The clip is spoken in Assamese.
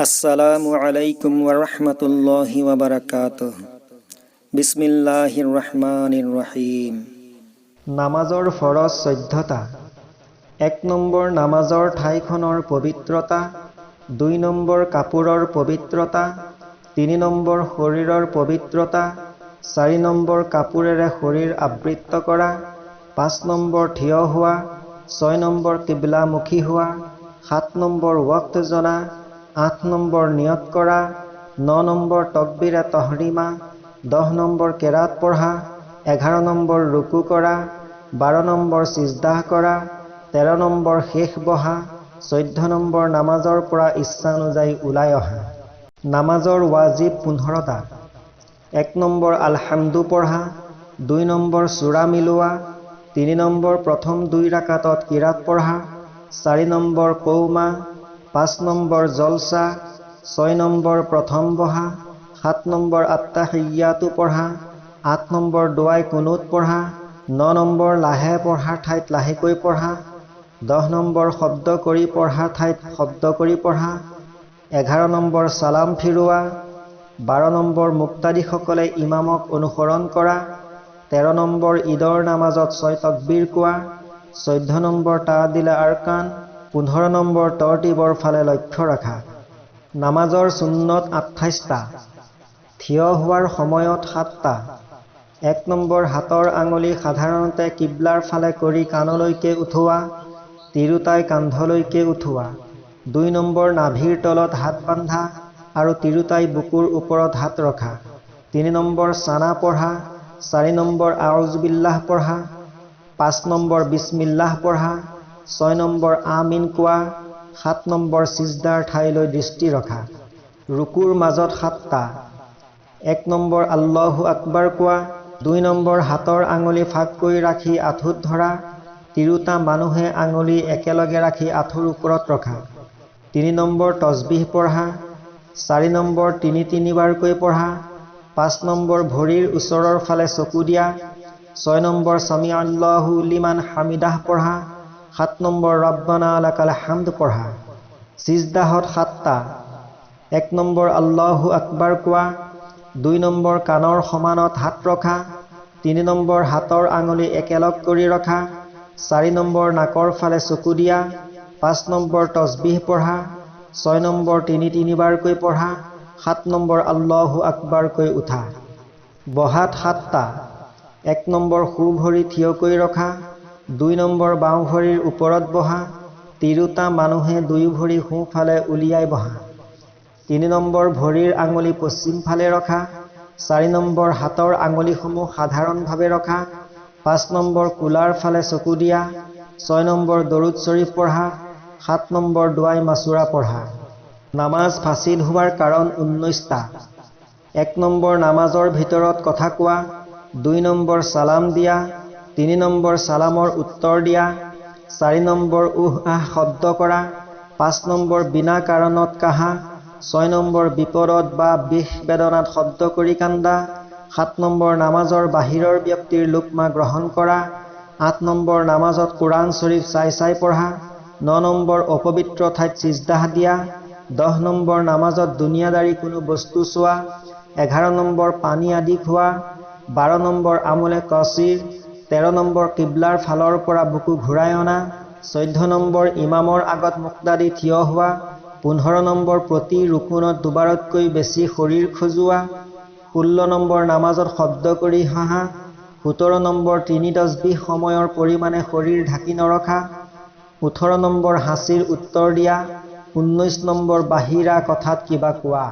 আসসালামু আলাইকুম ওয়া ৰাহমাতুল্লাহি ওয়া বাৰাকাতুহু। বিসমিল্লাহিৰ ৰহমানিৰ ৰহিম। নামাজৰ ফৰজ 14টা। 1 নম্বৰ নামাজৰ ঠাইখনৰ পবিত্ৰতা, 2 নম্বৰ কাপোৰৰ পবিত্ৰতা, 3 নম্বৰ শৰীৰৰ পবিত্ৰতা, 4 নম্বৰ কাপোৰেৰে শৰীৰ আবৃত্ত কৰা, 5 নম্বৰ থিয় হোৱা, 6 নম্বৰ কিবলামুখী হোৱা, 7 নম্বৰ ওয়াক্ত জনা, 8 নম্বৰ নিয়ত কৰা, 9 নম্বৰ তকবীৰে তহৰিমা, 10 নম্বৰ কেৰাত পঢ়া, 11 নম্বৰ ৰুকু কৰা, 12 নম্বৰ সিজদাহ কৰা, 13 নম্বৰ শেষ বহা, 14 নম্বৰ নামাজৰ পৰা ইচ্ছানুযায়ী ওলাই অহা। নামাজৰ ৱাজিব 15টা। 1 নম্বৰ আলহামদু পঢ়া, 2 নম্বৰ সূৰা মিলোৱা, 3 নম্বৰ প্ৰথম 2 ৰাকাতত কিৰাত পঢ়া, 4 নম্বৰ কৌমা, 5 নম্বৰ জলসা, 6 নম্বৰ প্ৰথম বহা, 7 নম্বৰ আত্তাহিয়াতু পঢ়া, 8 নম্বৰ দুৱাই কুনুত পঢ়া, 9 নম্বৰ লাহে পঢ়া ঠাইত লাহেকৈ পঢ়া, 10 নম্বৰ শব্দ কৰি পঢ়া ঠাইত শব্দ কৰি পঢ়া, 11 নম্বৰ সালাম ফিৰোৱা, 12 নম্বৰ মুক্তাদিসকলে ইমামক অনুসৰণ কৰা, 13 নম্বৰ ঈদৰ নামাজত 6 তকবীৰ কোৱা, 14 নম্বৰ তাদিল আৰকান, 15 নম্বৰ তৰতিবৰ ফালে লক্ষ্য ৰাখা। নামাজৰ সুন্নত 28টা। থিয় হোৱাৰ সময়ত 7টা। 1 নম্বৰ হাতৰ আঙুলি সাধাৰণতে কিবলাৰ ফালে কৰি কাণলৈকে উঠোৱা, তিৰোতাই কান্ধলৈকে উঠোৱা। 2 নম্বৰ নাভিৰ তলত হাত বান্ধা আৰু তিৰোতাই বুকুৰ ওপৰত হাত ৰখা। 3 নম্বৰ সানা পঢ়া, 4 নম্বৰ আউযুবিল্লাহ পঢ়া, 5 নম্বৰ বিসমিল্লাহ পঢ়া, 6 নম্বৰ আমিন কোৱা, 7 নম্বৰ সিজদাৰ ঠাইলৈ দৃষ্টি ৰখা। ৰুকুৰ মাজত 7টা। 1 নম্বৰ আল্লাহু আকবাৰ কোৱা, 2 নম্বৰ হাতৰ আঙুলি ফাক কৰি ৰাখি আঁঠুত ধৰা, তিৰোতা মানুহে আঙুলি একেলগে ৰাখি আঁঠুৰ ওপৰত ৰখা। 3 নম্বৰ তসবিহ পঢ়া, 4 নম্বৰ 3 বাৰকৈ পঢ়া, 5 নম্বৰ ভৰিৰ ওচৰৰ ফালে চকু দিয়া, 6 নম্বৰ সামি আল্লাহু লিমান হামিদাহ পঢ়া, 7 নম্বৰ ৰব্বানা লাকাল হামদ পঢ়া। সিজদাহত 7টা। 1 নম্বৰ আল্লাহু আকবাৰ কোৱা, 2 নম্বৰ কাণৰ সমানত হাত ৰখা, 3 নম্বৰ হাতৰ আঙুলি একেলগ কৰি ৰখা, 4 নম্বৰ নাকৰ ফালে চকু দিয়া, 5 নম্বৰ তসবিহ পঢ়া, 6 নম্বৰ 3 বাৰকৈ পঢ়া, 7 নম্বৰ আল্লাহু আকবাৰকৈ উঠা। বহাত 7টা। 1 নম্বৰ সোঁ ভৰি থিয়কৈ ৰখা, 2 নম্বৰ বাওঁ ভৰিৰ ওপৰত বহা, তিৰোতা মানুহে 2 ভৰি সোঁফালে উলিয়াই বহা। 3 নম্বৰ ভৰিৰ আঙুলি পশ্চিম ফালে ৰখা, 4 নম্বৰ হাতৰ আঙুলিসমূহ সাধাৰণভাৱে ৰখা, 5 নম্বৰ কোলাৰ ফালে চকু দিয়া, 6 নম্বৰ দৰুদ শৰীফ পঢ়া, 7 নম্বৰ দুৱাই মাছুৰা পঢ়া। নামাজ ফাঁচিল হোৱাৰ কাৰণ 19টা। 1 নম্বৰ নামাজৰ ভিতৰত কথা কোৱা, 2 নম্বৰ সালাম দিয়া, 3 নম্বৰ সালামৰ উত্তৰ দিয়া, 4 নম্বৰ আহ শব্দ কৰা, 5 নম্বৰ বিনা কাৰণত কাহা, 6 নম্বৰ বিপদত বা বিষ বেদনাত শব্দ কৰি কান্দা, 7 নম্বৰ নামাজৰ বাহিৰৰ ব্যক্তিৰ লুকমা গ্ৰহণ কৰা, 8 নম্বৰ নামাজত কোৰাণ শৰীফ চাই পঢ়া, 9 নম্বৰ অপবিত্ৰ ঠাইত সিজদাহ দিয়া, 10 নম্বৰ নামাজত দুনিয়াদাৰী কোনো বস্তু চোৱা, 11 নম্বৰ পানী আদি খোৱা, 12 নম্বৰ আমলে কচিৰ, 13 নম্বৰ কিবলাৰ ফালৰ পৰা বুকু ঘূৰাই অনা, 14 নম্বৰ ইমামৰ আগত মুক্তাদি থিয় হোৱা, 15 নম্বৰ প্ৰতি ৰুকুনত দুবাৰতকৈ বেছি শৰীৰ খজোৱা, 16 নম্বৰ নামাজত শব্দ কৰি হাঁহা, 17 নম্বৰ 3 তসবিহ সময়ৰ পৰিমাণে শৰীৰ ঢাকি নৰখা, 18 নম্বৰ হাঁচিৰ উত্তৰ দিয়া, 19 নম্বৰ বাহিৰা কথাত কিবা কোৱা।